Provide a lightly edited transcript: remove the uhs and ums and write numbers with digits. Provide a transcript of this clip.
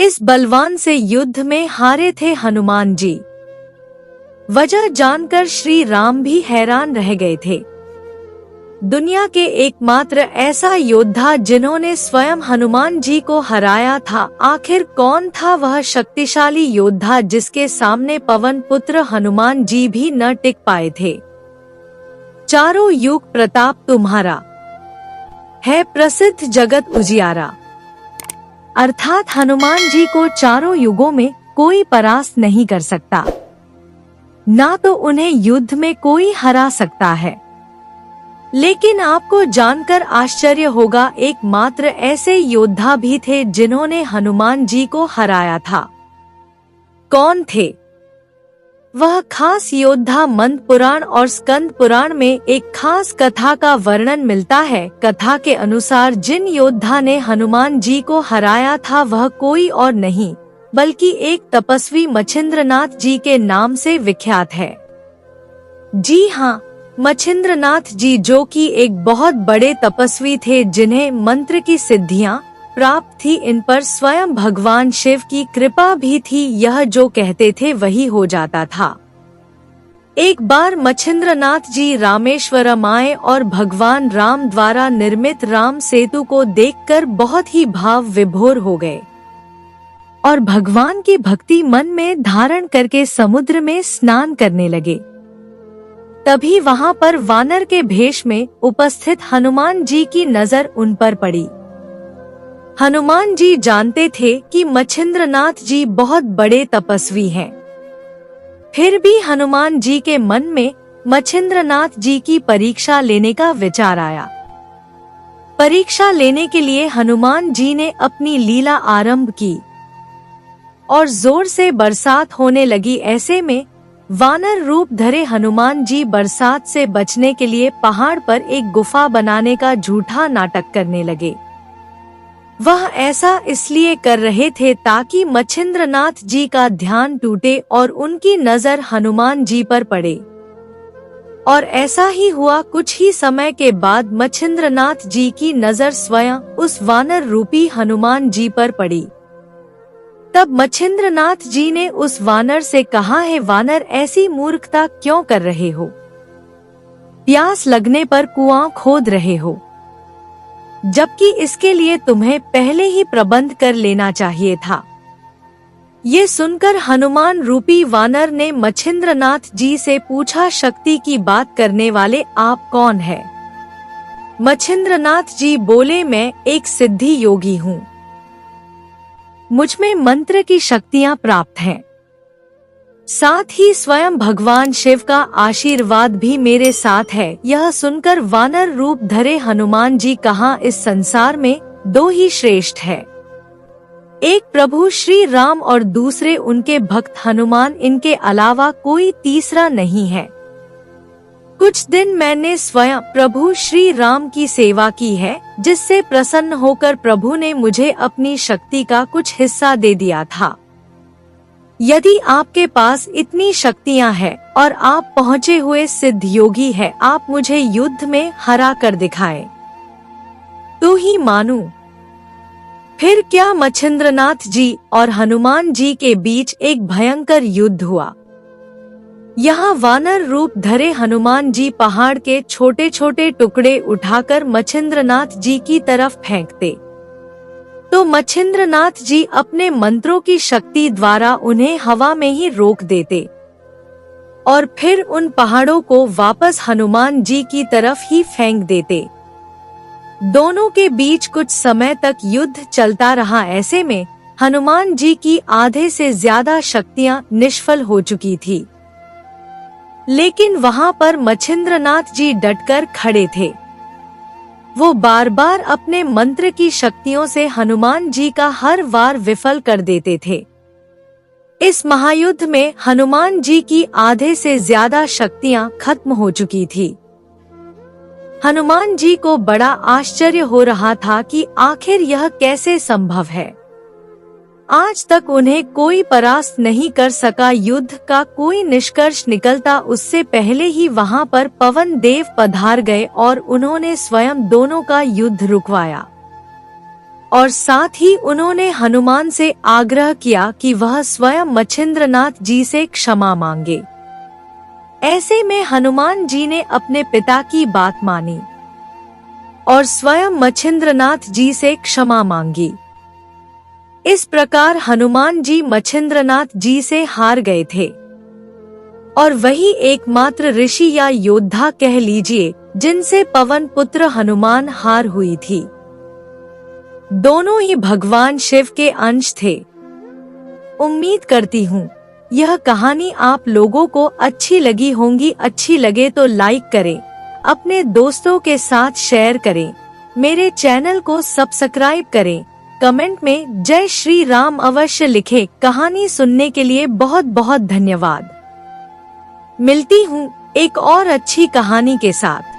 इस बलवान से युद्ध में हारे थे हनुमान जी। वजह जानकर श्री राम भी हैरान रह गए थे। दुनिया के एकमात्र ऐसा योद्धा जिन्होंने स्वयं हनुमान जी को हराया था, आखिर कौन था वह शक्तिशाली योद्धा जिसके सामने पवन पुत्र हनुमान जी भी न टिक पाए थे। चारों युग प्रताप तुम्हारा, है प्रसिद्ध जगत उजियारा। अर्थात हनुमान जी को चारों युगों में कोई परास्त नहीं कर सकता, ना तो उन्हें युद्ध में कोई हरा सकता है। लेकिन आपको जानकर आश्चर्य होगा, एकमात्र ऐसे योद्धा भी थे जिन्होंने हनुमान जी को हराया था। कौन थे वह खास योद्धा? मंद पुराण और स्कंद पुराण में एक खास कथा का वर्णन मिलता है। कथा के अनुसार जिन योद्धा ने हनुमान जी को हराया था वह कोई और नहीं बल्कि एक तपस्वी मच्छिंद्रनाथ जी के नाम से विख्यात है। जी हाँ, मच्छिंद्रनाथ जी, जो कि एक बहुत बड़े तपस्वी थे जिन्हें मंत्र की सिद्धियां प्राप्त थी। इन पर स्वयं भगवान शिव की कृपा भी थी। यह जो कहते थे वही हो जाता था। एक बार मच्छिंद्रनाथ जी रामेश्वरम आए और भगवान राम द्वारा निर्मित राम सेतु को देखकर बहुत ही भाव विभोर हो गए और भगवान की भक्ति मन में धारण करके समुद्र में स्नान करने लगे। तभी वहां पर वानर के भेष में उपस्थित हनुमान जी की नजर उन पर पड़ी। हनुमान जी जानते थे कि मच्छिंद्रनाथ जी बहुत बड़े तपस्वी हैं। फिर भी हनुमान जी के मन में मच्छिंद्रनाथ जी की परीक्षा लेने का विचार आया। परीक्षा लेने के लिए हनुमान जी ने अपनी लीला आरंभ की और जोर से बरसात होने लगी। ऐसे में वानर रूप धरे हनुमान जी बरसात से बचने के लिए पहाड़ पर एक गुफा बनाने का झूठा नाटक करने लगे। वह ऐसा इसलिए कर रहे थे ताकि मच्छिंद्रनाथ जी का ध्यान टूटे और उनकी नजर हनुमान जी पर पड़े। और ऐसा ही हुआ। कुछ ही समय के बाद मच्छिंद्रनाथ जी की नजर स्वयं उस वानर रूपी हनुमान जी पर पड़ी। तब मच्छिंद्रनाथ जी ने उस वानर से कहा, है वानर, ऐसी मूर्खता क्यों कर रहे हो? प्यास लगने पर कुआं खोद रहे हो, जबकि इसके लिए तुम्हें पहले ही प्रबंध कर लेना चाहिए था। ये सुनकर हनुमान रूपी वानर ने मच्छिंद्रनाथ जी से पूछा, शक्ति की बात करने वाले आप कौन है? मच्छिंद्रनाथ जी बोले, मैं एक सिद्धि योगी हूँ, मुझमें मंत्र की शक्तियाँ प्राप्त हैं। साथ ही स्वयं भगवान शिव का आशीर्वाद भी मेरे साथ है। यह सुनकर वानर रूप धरे हनुमान जी कहा, इस संसार में दो ही श्रेष्ठ है, एक प्रभु श्री राम और दूसरे उनके भक्त हनुमान। इनके अलावा कोई तीसरा नहीं है। कुछ दिन मैंने स्वयं प्रभु श्री राम की सेवा की है, जिससे प्रसन्न होकर प्रभु ने मुझे अपनी शक्ति का कुछ हिस्सा दे दिया था। यदि आपके पास इतनी शक्तियां हैं और आप पहुँचे हुए सिद्ध योगी है, आप मुझे युद्ध में हरा कर दिखाएं तो ही मानूं। फिर क्या मच्छिंद्रनाथ जी और हनुमान जी के बीच एक भयंकर युद्ध हुआ। यहाँ वानर रूप धरे हनुमान जी पहाड़ के छोटे छोटे टुकड़े उठाकर मच्छिंद्रनाथ जी की तरफ फेंकते, तो मच्छिंद्रनाथ जी अपने मंत्रों की शक्ति द्वारा उन्हें हवा में ही रोक देते और फिर उन पहाड़ों को वापस हनुमान जी की तरफ ही फेंक देते। दोनों के बीच कुछ समय तक युद्ध चलता रहा। ऐसे में हनुमान जी की आधे से ज्यादा शक्तियां निष्फल हो चुकी थी, लेकिन वहां पर मच्छिंद्रनाथ जी डटकर खड़े थे। वो बार बार अपने मंत्र की शक्तियों से हनुमान जी का हर वार विफल कर देते थे। इस महायुद्ध में हनुमान जी की आधे से ज्यादा शक्तियां खत्म हो चुकी थी। हनुमान जी को बड़ा आश्चर्य हो रहा था कि आखिर यह कैसे संभव है। आज तक उन्हें कोई परास्त नहीं कर सका। युद्ध का कोई निष्कर्ष निकलता उससे पहले ही वहां पर पवन देव पधार गए और उन्होंने स्वयं दोनों का युद्ध रुकवाया। और साथ ही उन्होंने हनुमान से आग्रह किया कि वह स्वयं मच्छिंद्रनाथ जी से क्षमा मांगे। ऐसे में हनुमान जी ने अपने पिता की बात मानी और स्वयं मच्छिंद्रनाथ जी से क्षमा मांगी। इस प्रकार हनुमान जी मच्छिंद्रनाथ जी से हार गए थे और वही एकमात्र ऋषि या योद्धा कह लीजिए जिनसे पवन पुत्र हनुमान हार हुई थी। दोनों ही भगवान शिव के अंश थे। उम्मीद करती हूँ यह कहानी आप लोगों को अच्छी लगी होंगी। अच्छी लगे तो लाइक करें, अपने दोस्तों के साथ शेयर करें, मेरे चैनल को सब्सक्राइब करें, कमेंट में जय श्री राम अवश्य लिखें। कहानी सुनने के लिए बहुत बहुत धन्यवाद। मिलती हूँ एक और अच्छी कहानी के साथ।